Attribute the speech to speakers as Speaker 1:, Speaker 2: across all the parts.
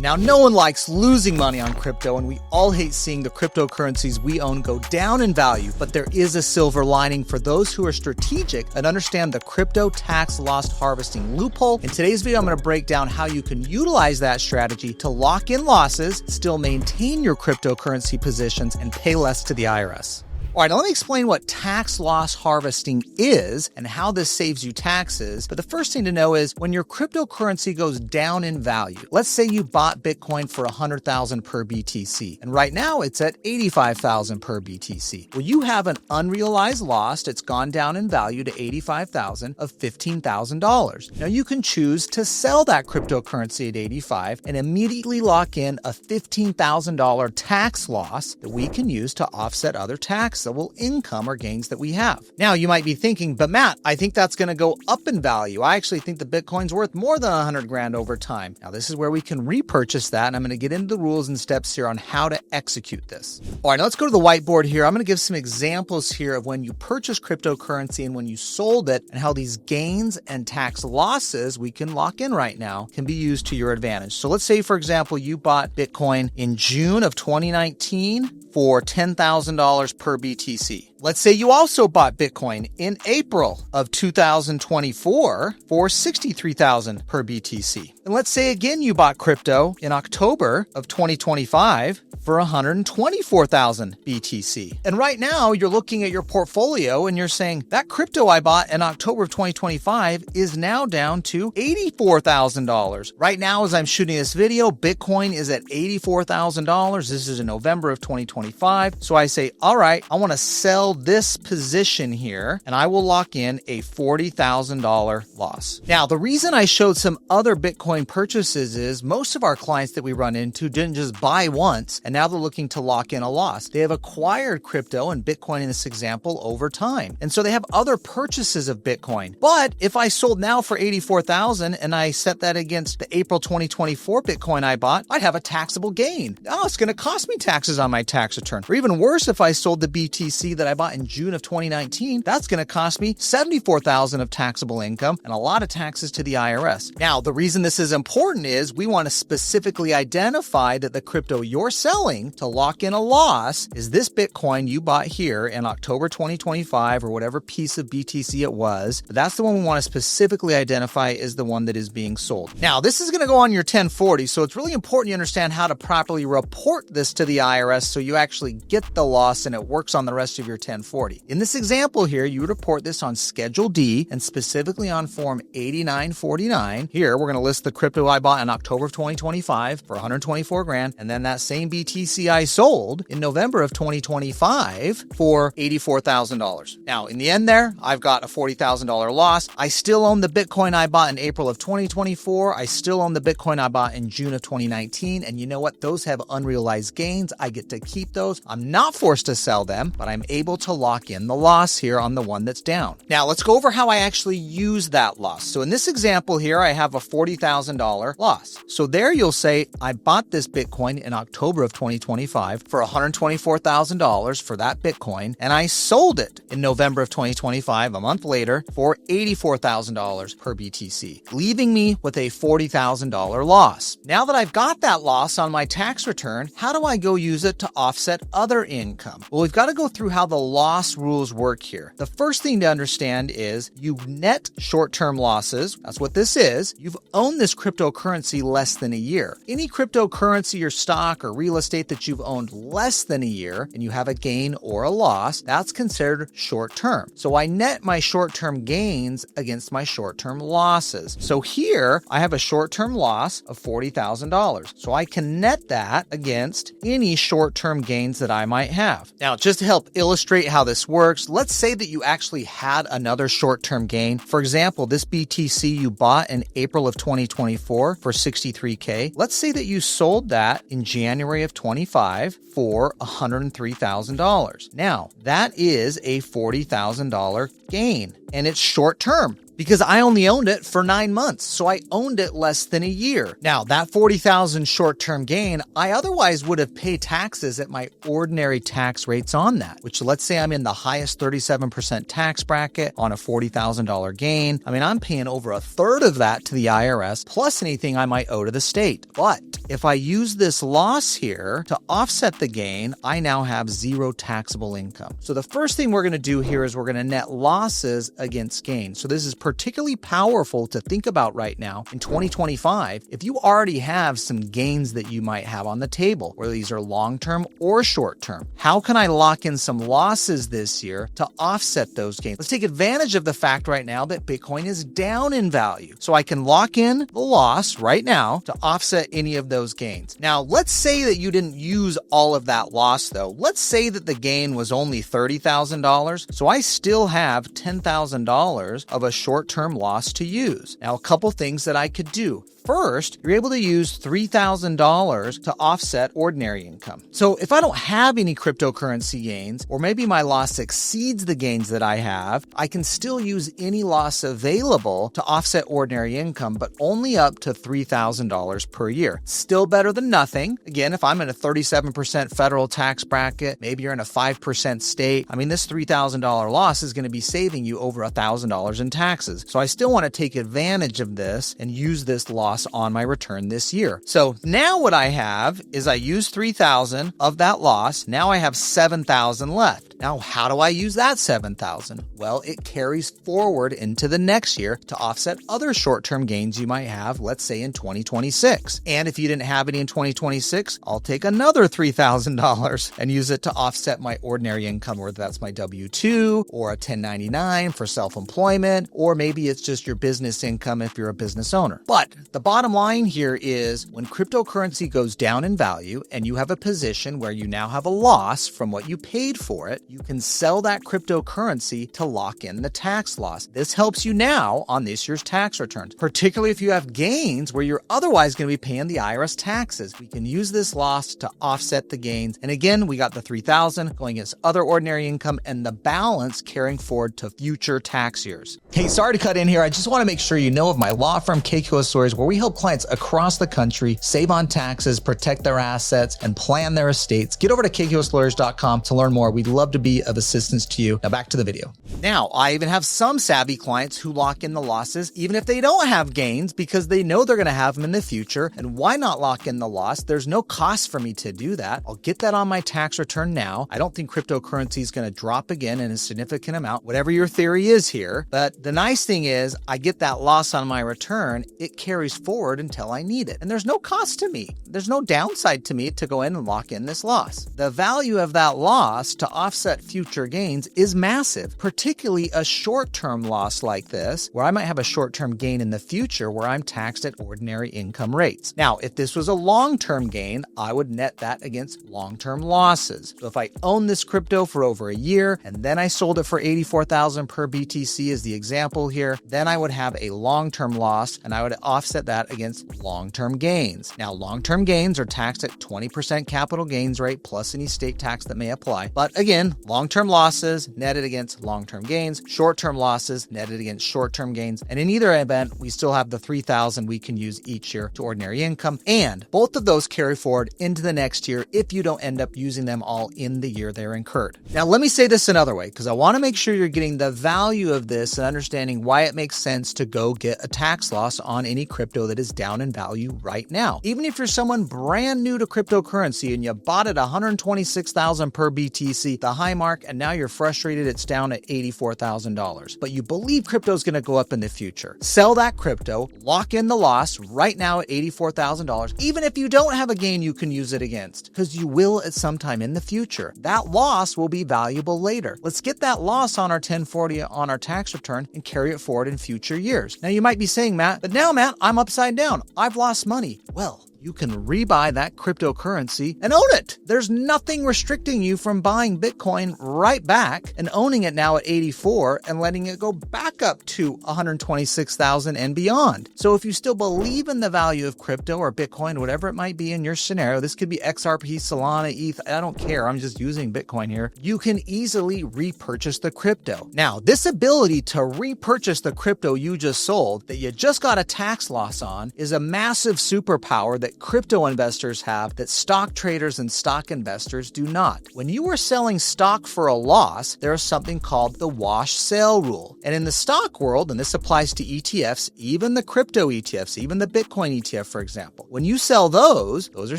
Speaker 1: Now, no one likes losing money on crypto, and we all hate seeing the cryptocurrencies we own go down in value, but there is a silver lining for those who are strategic and understand the crypto tax loss harvesting loophole. In today's video, I'm going to break down how you can utilize that strategy to lock in losses, still maintain your cryptocurrency positions, and pay less to the IRS. All right, now let me explain what tax loss harvesting is and how this saves you taxes. But the first thing to know is when your cryptocurrency goes down in value, let's say you bought Bitcoin for $100,000 per BTC, and right now it's at $85,000 per BTC. Well, you have an unrealized loss. It's gone down in value to $85,000 of $15,000. Now you can choose to sell that cryptocurrency at $85,000 and immediately lock in a $15,000 tax loss that we can use to offset other taxable income or gains that we have. Now, you might be thinking, but Matt, I think that's going to go up in value. I actually think the Bitcoin's worth more than 100 grand over time. Now, this is where we can repurchase that, and I'm going to get into the rules and steps here on how to execute this. All right, now let's go to the whiteboard here. I'm going to give some examples here of when you purchase cryptocurrency and when you sold it, and how these gains and tax losses we can lock in right now can be used to your advantage. So let's say, for example, you bought Bitcoin in June of 2019 for $10,000 per BTC. Let's say you also bought Bitcoin in April of 2024 for $63,000 per BTC. And let's say again you bought crypto in October of 2025 for $124,000 BTC. And right now you're looking at your portfolio and you're saying that crypto I bought in October of 2025 is now down to $84,000. Right now, as I'm shooting this video, Bitcoin is at $84,000. This is in November of 2025. So I say, all right, I want to sell this position here, and I will lock in a $40,000 loss. Now, the reason I showed some other Bitcoin purchases is most of our clients that we run into didn't just buy once, and now they're looking to lock in a loss. They have acquired crypto and Bitcoin in this example over time. And so they have other purchases of Bitcoin. But if I sold now for $84,000 and I set that against the April 2024 Bitcoin I bought, I'd have a taxable gain. Oh, it's going to cost me taxes on my tax return. Or even worse, if I sold the BTC that I bought in June of 2019, that's going to cost me $74,000 of taxable income and a lot of taxes to the IRS. Now, the reason this is important is we want to specifically identify that the crypto you're selling to lock in a loss is this Bitcoin you bought here in October 2025 or whatever piece of BTC it was. But that's the one we want to specifically identify as the one that is being sold. Now, this is going to go on your 1040, so it's really important you understand how to properly report this to the IRS so you actually get the loss and it works on the rest of your 1040. In this example here, you would report this on Schedule D and specifically on Form 8949. Here, we're going to list the crypto I bought in October of 2025 for 124 grand, and then that same BTC I sold in November of 2025 for $84,000. Now, in the end there, I've got a $40,000 loss. I still own the Bitcoin I bought in April of 2024. I still own the Bitcoin I bought in June of 2019. And you know what? Those have unrealized gains. I get to keep those. I'm not forced to sell them, but I'm able to lock in the loss here on the one that's down. Now, let's go over how I actually use that loss. So in this example here, I have a $40,000 loss. So there you'll say, I bought this Bitcoin in October of 2025 for $124,000 for that Bitcoin, and I sold it in November of 2025, a month later, for $84,000 per BTC, leaving me with a $40,000 loss. Now that I've got that loss on my tax return, how do I go use it to offset other income? Well, we've got to go through how the loss rules work here. The first thing to understand is you net short-term losses. That's what this is. You've owned this cryptocurrency less than a year. Any cryptocurrency or stock or real estate that you've owned less than a year and you have a gain or a loss, that's considered short-term. So I net my short-term gains against my short-term losses. So here I have a short-term loss of $40,000. So I can net that against any short-term gains that I might have. Now, just to help illustrate how this works, let's say that you actually had another short-term gain. For example, this BTC you bought in April of 2024 for $63K. Let's say that you sold that in January of 25 for $103,000. Now, that is a $40,000 gain, and it's short-term. because I only owned it for 9 months. So I owned it less than a year. Now, that $40,000 short-term gain, I otherwise would have paid taxes at my ordinary tax rates on that, which let's say I'm in the highest 37% tax bracket on a $40,000 gain. I mean, I'm paying over a third of that to the IRS plus anything I might owe to the state. But if I use this loss here to offset the gain, I now have zero taxable income. So the first thing we're going to do here is we're going to net losses against gains. So this is particularly powerful to think about right now in 2025. If you already have some gains that you might have on the table, whether these are long-term or short-term, how can I lock in some losses this year to offset those gains? Let's take advantage of the fact right now that Bitcoin is down in value. So I can lock in the loss right now to offset any of those gains. Now, let's say that you didn't use all of that loss though. Let's say that the gain was only $30,000. So I still have $10,000 of a short-term loss to use. Now, a couple things that I could do. First, you're able to use $3,000 to offset ordinary income. So if I don't have any cryptocurrency gains, or maybe my loss exceeds the gains that I have, I can still use any loss available to offset ordinary income, but only up to $3,000 per year. Still better than nothing. Again, if I'm in a 37% federal tax bracket, maybe you're in a 5% state, I mean, this $3,000 loss is going to be saving you over $1,000 in taxes. So I still want to take advantage of this and use this loss on my return this year. So now what I have is I used $3,000 of that loss. Now I have $7,000 left. Now, how do I use that $7,000? Well, it carries forward into the next year to offset other short-term gains you might have, let's say in 2026. And if you didn't have any in 2026, I'll take another $3,000 and use it to offset my ordinary income, whether that's my W-2 or a 1099 for self-employment, or maybe it's just your business income if you're a business owner. But the bottom line here is when cryptocurrency goes down in value and you have a position where you now have a loss from what you paid for it, you can sell that cryptocurrency to lock in the tax loss. This helps you now on this year's tax returns, particularly if you have gains where you're otherwise going to be paying the IRS taxes. We can use this loss to offset the gains. And again, we got the $3,000 going against other ordinary income and the balance carrying forward to future tax years. Hey, sorry to cut in here. I just want to make sure you know of my law firm, KKOS Lawyers, where we help clients across the country save on taxes, protect their assets, and plan their estates. Get over to KKOSlawyers.com to learn more. We'd love to be of assistance to you. Now back to the video. Now, I even have some savvy clients who lock in the losses even if they don't have gains because they know they're going to have them in the future. And why not lock in the loss? There's no cost for me to do that. I'll get that on my tax return now. I don't think cryptocurrency is going to drop again in a significant amount, whatever your theory is here. But the nice thing is I get that loss on my return. It carries forward until I need it. And there's no cost to me. There's no downside to me to go in and lock in this loss. The value of that loss to offset future gains is massive, particularly a short-term loss like this, where I might have a short-term gain in the future where I'm taxed at ordinary income rates. Now, if this was a long-term gain, I would net that against long-term losses. So if I own this crypto for over a year and then I sold it for $84,000 per BTC as the example here, then I would have a long-term loss and I would offset that against long-term gains. Now, long-term gains are taxed at 20% capital gains rate plus any state tax that may apply. But again, long-term losses netted against long-term gains, short-term losses netted against short-term gains. And in either event, we still have the $3,000 we can use each year to ordinary income. And both of those carry forward into the next year if you don't end up using them all in the year they're incurred. Now, let me say this another way, because I want to make sure you're getting the value of this and understanding why it makes sense to go get a tax loss on any crypto that is down in value right now. Even if you're someone brand new to cryptocurrency and you bought it $126,000 per BTC, the high mark, and now you're frustrated it's down at $84,000, but you believe crypto is going to go up in the future. Sell that crypto, lock in the loss right now at $84,000. Even if you don't have a gain you can use it against, because you will at some time in the future. That loss will be valuable later. Let's get that loss on our 1040 on our tax return and carry it forward in future years. Now you might be saying, Matt, but now, Matt, I'm upside down. I've lost money. Well, you can rebuy that cryptocurrency and own it. There's nothing restricting you from buying Bitcoin right back and owning it now at 84 and letting it go back up to 126,000 and beyond. So if you still believe in the value of crypto or Bitcoin, whatever it might be in your scenario, this could be XRP, Solana, ETH, I don't care. I'm just using Bitcoin here. You can easily repurchase the crypto. Now, this ability to repurchase the crypto you just sold that you just got a tax loss on is a massive superpower that crypto investors have that stock traders and stock investors do not. When you are selling stock for a loss, there is something called the wash sale rule. And in the stock world, and this applies to ETFs, even the crypto ETFs, even the Bitcoin ETF, for example, when you sell those are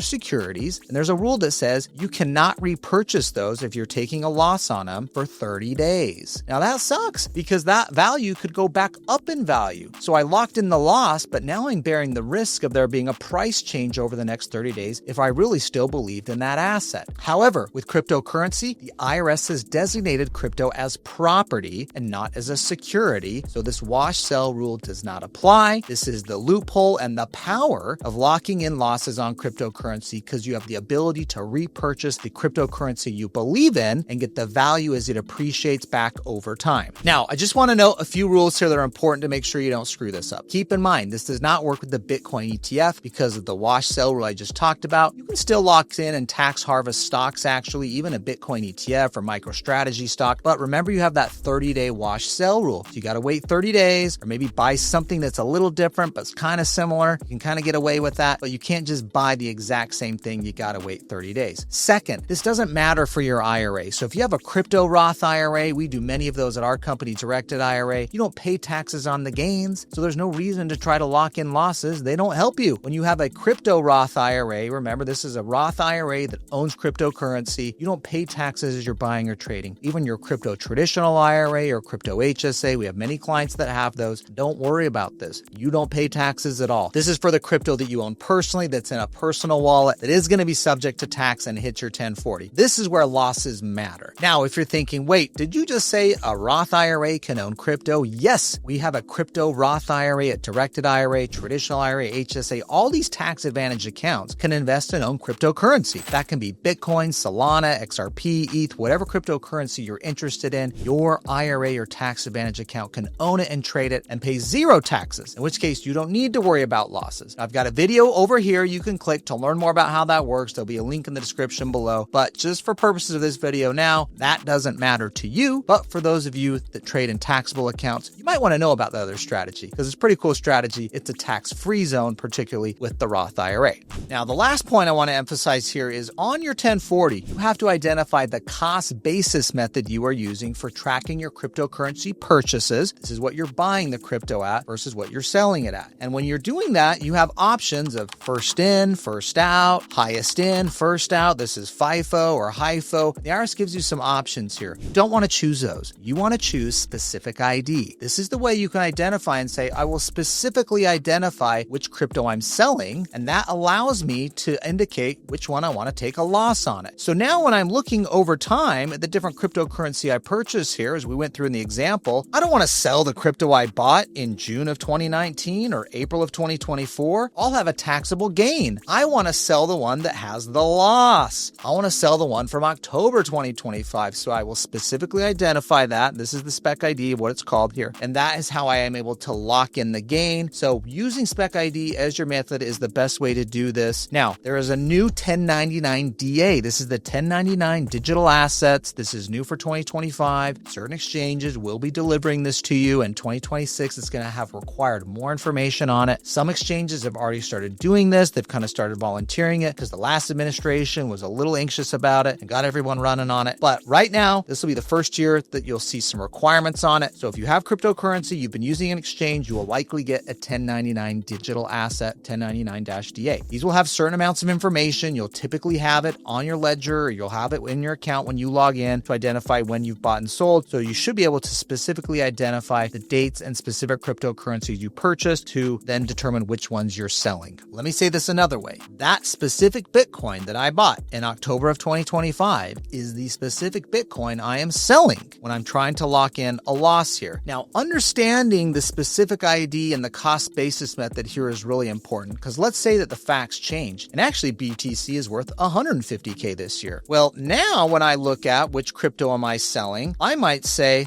Speaker 1: securities, and there's a rule that says you cannot repurchase those if you're taking a loss on them for 30 days. Now that sucks because that value could go back up in value. So I locked in the loss, but now I'm bearing the risk of there being a price change over the next 30 days if I really still believed in that asset. However, with cryptocurrency, the IRS has designated crypto as property and not as a security, so this wash sell rule does not apply. This is the loophole and the power of locking in losses on cryptocurrency because you have the ability to repurchase the cryptocurrency you believe in and get the value as it appreciates back over time. Now, I just want to note a few rules here that are important to make sure you don't screw this up. Keep in mind, this does not work with the Bitcoin ETF because of the wash sell rule I just talked about. You can still lock in and tax harvest stocks, actually, even a Bitcoin ETF or MicroStrategy stock. But remember, you have that 30-day wash sell rule. So you got to wait 30 days or maybe buy something that's a little different, but it's kind of similar. You can kind of get away with that, but you can't just buy the exact same thing. You got to wait 30 days. Second, this doesn't matter for your IRA. So if you have a crypto Roth IRA, we do many of those at our company, Directed IRA, you don't pay taxes on the gains. So there's no reason to try to lock in losses. They don't help you. When you have a crypto Roth IRA, remember, this is a Roth IRA that owns cryptocurrency. You don't pay taxes as you're buying or trading. Even your crypto traditional IRA or crypto HSA, we have many clients that have those. Don't worry about this. You don't pay taxes at all. This is for the crypto that you own personally, that's in a personal wallet, that is going to be subject to tax and hit your 1040. This is where losses matter. Now, if you're thinking, wait, did you just say a Roth IRA can own crypto? Yes, we have a crypto Roth IRA, a Directed IRA, traditional IRA, HSA. All these tax advantage accounts can invest and own cryptocurrency. That can be Bitcoin, Solana, XRP, ETH, whatever cryptocurrency you're interested in. Your IRA or tax advantage account can own it and trade it and pay zero taxes, in which case you don't need to worry about losses. I've got a video over here you can click to learn more about how that works. There'll be a link in the description below. But just for purposes of this video now, that doesn't matter to you. But for those of you that trade in taxable accounts, you might want to know about the other strategy because it's a pretty cool strategy. It's a tax-free zone, particularly with the Roth IRA. Now, the last point I want to emphasize here is on your 1040, you have to identify the cost basis method you are using for tracking your cryptocurrency purchases. This is what you're buying the crypto at versus what you're selling it at. And when you're doing that, you have options of first in, first out, highest in, first out. This is FIFO or HIFO. The IRS gives you some options here. You don't want to choose those. You want to choose specific ID. This is the way you can identify and say, I will specifically identify which crypto I'm selling, and that allows me to indicate which one I want to take a loss on it. So now when I'm looking over time at the different cryptocurrency I purchase here, as we went through in the example, I don't want to sell the crypto I bought in June of 2019 or April of 2024. I'll have a taxable gain. I want to sell the one that has the loss. I want to sell the one from October 2025. So I will specifically identify that. This is the spec ID of what it's called here. And that is how I am able to lock in the gain. So using spec ID as your method is the best way to do this. Now, there is a new 1099 DA. This is the 1099 digital assets. This is new for 2025. Certain exchanges will be delivering this to you. In 2026, it's going to have required more information on it. Some exchanges have already started doing this. They've kind of started volunteering it because the last administration was a little anxious about it and got everyone running on it. But right now, this will be the first year that you'll see some requirements on it. So if you have cryptocurrency, you've been using an exchange, you will likely get a 1099 digital asset, 1099-DA. These will have certain amounts of information. You'll typically have it on your ledger, or you'll have it in your account when you log in to identify when you've bought and sold. So you should be able to specifically identify the dates and specific cryptocurrencies you purchased to then determine which ones you're selling. Let me say this another way. That specific Bitcoin that I bought in October of 2025 is the specific Bitcoin I am selling when I'm trying to lock in a loss here. Now, understanding the specific ID and the cost basis method here is really important because let's say say that the facts changed, and actually BTC is worth $150K this year. Well, now when I look at which crypto am I selling, I might say,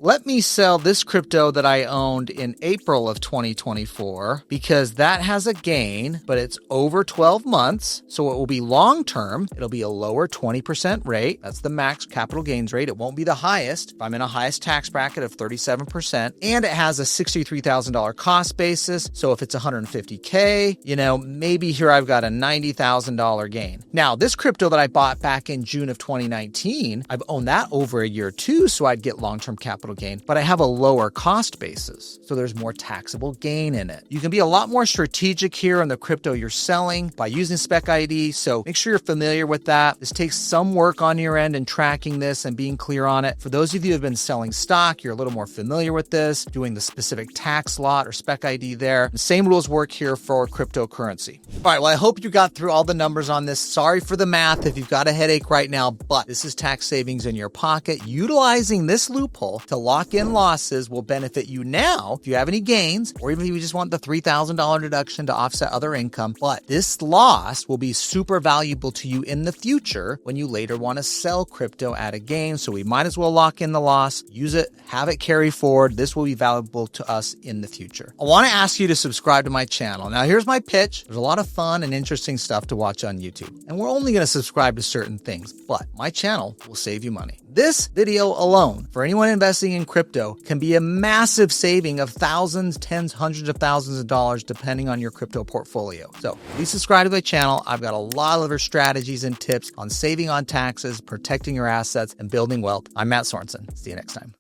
Speaker 1: let me sell this crypto that I owned in April of 2024 because that has a gain, but it's over 12 months. So it will be long-term. It'll be a lower 20% rate. That's the max capital gains rate. It won't be the highest. If I'm in a highest tax bracket of 37%, and it has a $63,000 cost basis. So if it's $150K, maybe here I've got a $90,000 gain. Now, this crypto that I bought back in June of 2019, I've owned that over a year too, so I'd get long-term capital gain, but I have a lower cost basis, so there's more taxable gain in it. You can be a lot more strategic here on the crypto you're selling by using Spec ID, so make sure you're familiar with that. This takes some work on your end in tracking this and being clear on it. For those of you who have been selling stock, you're a little more familiar with this, doing the specific tax lot or Spec ID there. The same rules work here for cryptocurrency. All right, well, I hope you got through all the numbers on this. Sorry for the math if you've got a headache right now, but this is tax savings in your pocket. Utilizing this loophole to lock in losses will benefit you now if you have any gains, or even if you just want the $3,000 deduction to offset other income. But this loss will be super valuable to you in the future when you later want to sell crypto at a gain. So we might as well lock in the loss, use it, have it carry forward. This will be valuable to us in the future. I want to ask you to subscribe to my channel. Now, here's my pitch. There's a lot of fun and interesting stuff to watch on YouTube, and we're only going to subscribe to certain things, but my channel will save you money. This video alone, for anyone investing in crypto, can be a massive saving of thousands, tens, hundreds of thousands of dollars, depending on your crypto portfolio. So please subscribe to my channel. I've got a lot of other strategies and tips on saving on taxes, protecting your assets, and building wealth. I'm Matt Sorensen. See you next time.